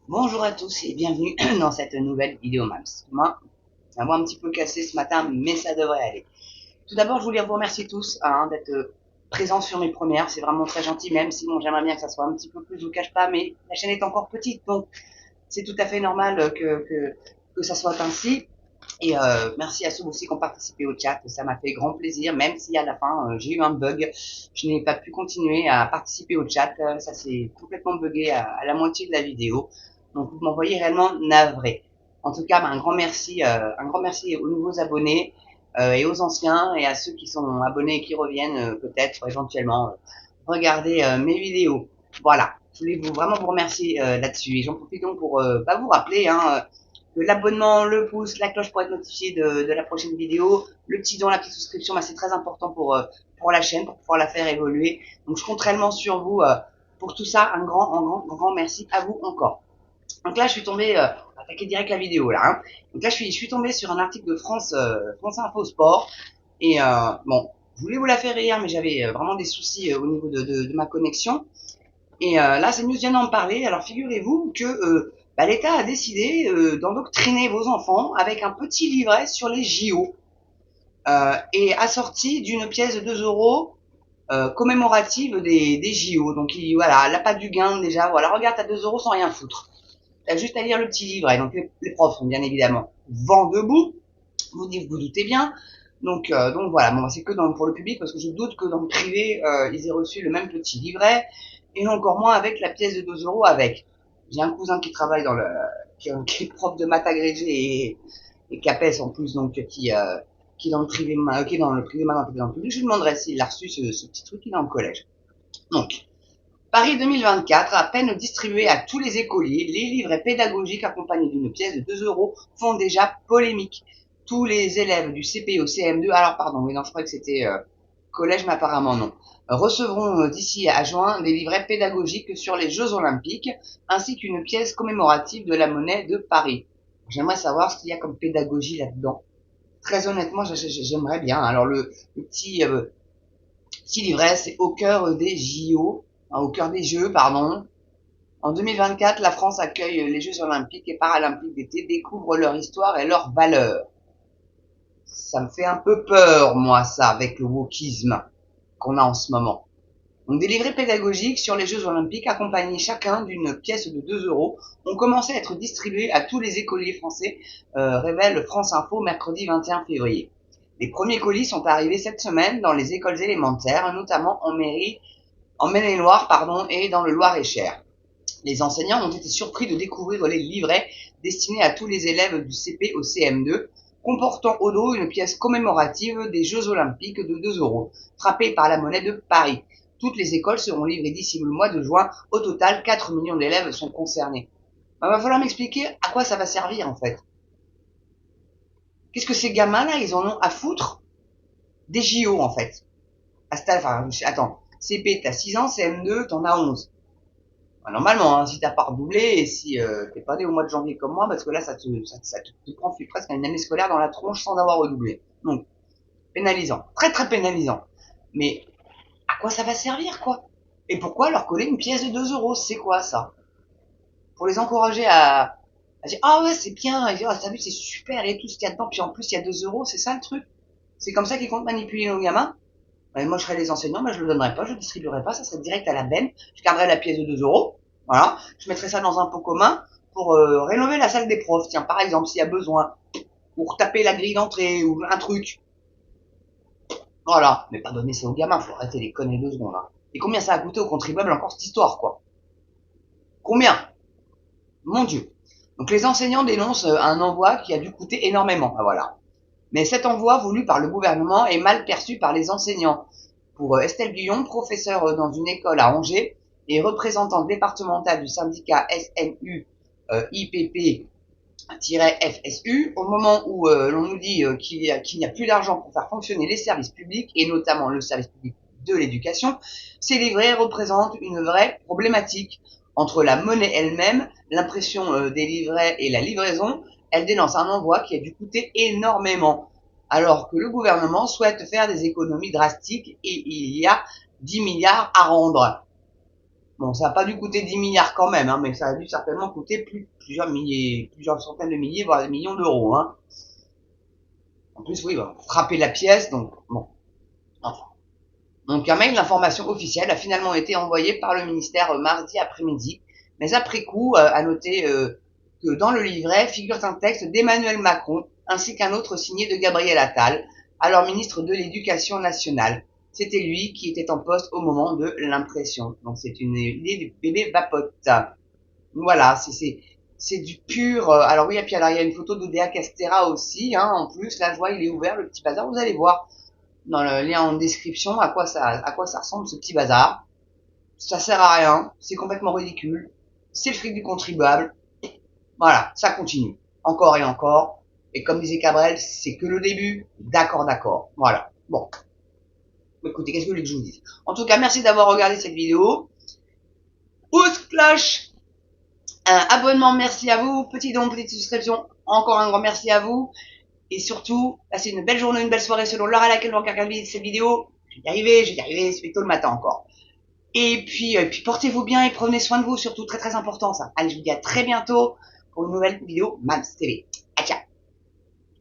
Bonjour à tous et bienvenue dans cette nouvelle vidéo Mams. Ma voix un petit peu cassée ce matin, mais ça devrait aller. Tout d'abord, je voulais vous remercier tous d'être présents sur mes premières. C'est vraiment très gentil, même si bon, j'aimerais bien que ça soit un petit peu plus, je vous cache pas, mais la chaîne est encore petite, donc c'est tout à fait normal que ça soit ainsi. Et merci à ceux aussi qui ont participé au chat, ça m'a fait grand plaisir, même si à la fin j'ai eu un bug, je n'ai pas pu continuer à participer au chat, ça s'est complètement bugué à la moitié de la vidéo, donc vous m'envoyez réellement navré. En tout cas, un grand merci aux nouveaux abonnés et aux anciens et à ceux qui sont abonnés et qui reviennent peut-être éventuellement regarder mes vidéos. Voilà, je voulais vraiment vous remercier là-dessus et j'en profite donc pour vous rappeler que l'abonnement, le pouce, la cloche pour être notifié de la prochaine vidéo, le petit don, la petite souscription, c'est très important pour la chaîne, pour pouvoir la faire évoluer. Donc je compte réellement sur vous pour tout ça. Un grand merci à vous encore. Donc là, je suis tombé, on va attaquer direct la vidéo là. Donc là, je suis tombé sur un article de France Info Sport. Et bon, je voulais vous la faire hier, mais j'avais vraiment des soucis au niveau de ma connexion. Et là, CNews vient d'en parler. Alors figurez-vous que l'État a décidé d'endoctriner vos enfants avec un petit livret sur les JO et assorti d'une pièce de 2 euros commémorative des JO. Donc voilà, elle n'a pas du gain déjà. Voilà, regarde, t'as 2 euros sans rien foutre. T'as juste à lire le petit livret. Donc les profs sont bien évidemment vent debout. Vous doutez bien. Donc voilà, bon, c'est que pour le public parce que je doute que dans le privé ils aient reçu le même petit livret et encore moins avec la pièce de 2 euros avec. J'ai un cousin qui travaille qui est prof de maths agrégé et CAPES en plus, donc qui est dans le privé, qui est dans le privé maintenant, qui est dans le public. Je lui demanderai s'il a reçu ce petit truc qui est dans le collège. Donc, Paris 2024, à peine distribué à tous les écoliers, les livrets pédagogiques accompagnés d'une pièce de 2 euros font déjà polémique. Tous les élèves du CP au CM2, alors pardon, oui non, je crois que c'était collège, mais apparemment non, recevront d'ici à juin des livrets pédagogiques sur les Jeux Olympiques, ainsi qu'une pièce commémorative de la monnaie de Paris. J'aimerais savoir ce qu'il y a comme pédagogie là-dedans. Très honnêtement, j'aimerais bien. Alors le petit livret, c'est au cœur des JO, au cœur des Jeux, pardon. En 2024, la France accueille les Jeux Olympiques et Paralympiques d'été, découvre leur histoire et leurs valeurs. Ça me fait un peu peur, moi, ça, avec le wokisme qu'on a en ce moment. Donc des livrets pédagogiques sur les Jeux Olympiques, accompagnés chacun d'une pièce de 2 euros, ont commencé à être distribués à tous les écoliers français, révèle France Info mercredi 21 février. Les premiers colis sont arrivés cette semaine dans les écoles élémentaires, notamment en Maine-et-Loire, et dans le Loir-et-Cher. Les enseignants ont été surpris de découvrir les livrets destinés à tous les élèves du CP au CM2, comportant au dos une pièce commémorative des Jeux Olympiques de 2 euros, frappée par la monnaie de Paris. Toutes les écoles seront livrées d'ici le mois de juin. Au total, 4 millions d'élèves sont concernés. Il va falloir m'expliquer à quoi ça va servir en fait. Qu'est-ce que ces gamins-là, ils en ont à foutre des JO en fait. Attends, CP, t'as 6 ans, CM2, t'en as 11. Normalement, si t'as pas redoublé et si t'es pas né au mois de janvier comme moi, parce que là, ça te prend presque une année scolaire dans la tronche sans avoir redoublé. Donc, pénalisant. Très, très pénalisant. Mais à quoi ça va servir, quoi? Et pourquoi leur coller une pièce de 2 euros? C'est quoi, ça? Pour les encourager à dire, ah ouais, c'est bien, et dire, ah, t'as vu, c'est super et tout ce qu'il y a dedans, puis en plus, il y a 2 euros, c'est ça le truc? C'est comme ça qu'ils comptent manipuler nos gamins? Moi, je serais les enseignants, je le donnerais pas, je le distribuerais pas, ça serait direct à la benne. Je garderais la pièce de 2 euros. Voilà. Je mettrais ça dans un pot commun pour rénover la salle des profs. Tiens, par exemple, s'il y a besoin. Pour taper la grille d'entrée ou un truc. Voilà. Mais pas donner ça aux gamins, faut arrêter les conneries 2 secondes. Hein. Et combien ça a coûté aux contribuables encore cette histoire, quoi? Combien? Mon Dieu. Donc les enseignants dénoncent un envoi qui a dû coûter énormément. Ah, voilà. Mais cet envoi voulu par le gouvernement est mal perçu par les enseignants. Pour Estelle Guillon, professeure dans une école à Angers et représentante départementale du syndicat SNU IPP-FSU, au moment où l'on nous dit qu'il n'y a plus d'argent pour faire fonctionner les services publics et notamment le service public de l'éducation, ces livrets représentent une vraie problématique. Entre la monnaie elle-même, l'impression des livrets et la livraison, elle dénonce un envoi qui a dû coûter énormément, alors que le gouvernement souhaite faire des économies drastiques et il y a 10 milliards à rendre. Bon, ça n'a pas dû coûter 10 milliards quand même, hein, mais ça a dû certainement coûter plusieurs milliers, plusieurs centaines de milliers, voire des millions d'euros. Hein. En plus, oui, bah, frapper la pièce, donc bon. Enfin. Donc un mail d'information officielle a finalement été envoyé par le ministère mardi après-midi, mais après coup, à noter que dans le livret figure un texte d'Emmanuel Macron ainsi qu'un autre signé de Gabriel Attal, alors ministre de l'Éducation nationale. C'était lui qui était en poste au moment de l'impression. Donc c'est une idée du bébé Vapote. Voilà, c'est du pur. Alors oui, et puis alors il y a une photo d'Odea Castera aussi, hein, en plus. Là, je vois, il est ouvert le petit bazar. Vous allez voir dans le lien en description à quoi ça ressemble ce petit bazar. Ça sert à rien, c'est complètement ridicule. C'est le fric du contribuable. Voilà, ça continue. Encore et encore. Et comme disait Cabrel, c'est que le début. D'accord, d'accord. Voilà. Bon. Écoutez, qu'est-ce que vous voulez que je vous dise? En tout cas, merci d'avoir regardé cette vidéo. Pouce, cloche, abonnement, merci à vous. Petit don, petite souscription, encore un grand merci à vous. Et surtout, passez une belle journée, une belle soirée selon l'heure à laquelle vous regardez cette vidéo. Je vais y arriver, c'est tôt le matin encore. Et puis portez-vous bien et prenez soin de vous, surtout très très important ça. Allez, je vous dis à très bientôt pour une nouvelle vidéo Mams TV.